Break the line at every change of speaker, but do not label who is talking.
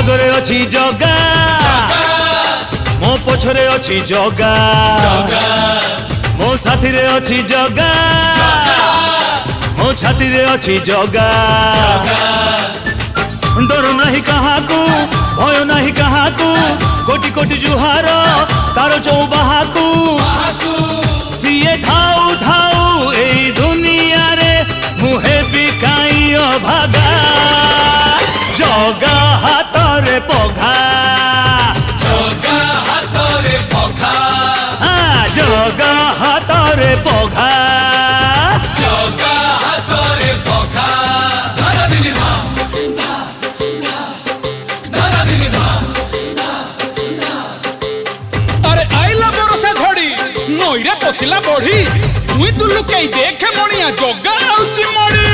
आगरे अच्छी जगा मो पछरे अच्छी जगा मो साथी रे अच्छी जगा मो छाती रे अच्छी जगा डर नहीं कहाकू भय नहीं कहाकू कोटि कोटि जुहार तार चौबाहाकू सीए थाऊ थाऊ ए दुनिया रे मुहे बिकाई अभागा जगा हाथ रे पघा
जगा हाथ रे पघा
हाँ जगा हाथ रे पघा
जगा हाथ रे पघा धरा दिनी धाम धरा दिनी धाम।
अरे आइला बरसा घड़ी नईरे पशिला बढ़ी तुई दुलु कई देखे मणिया जगा आउची मड़ी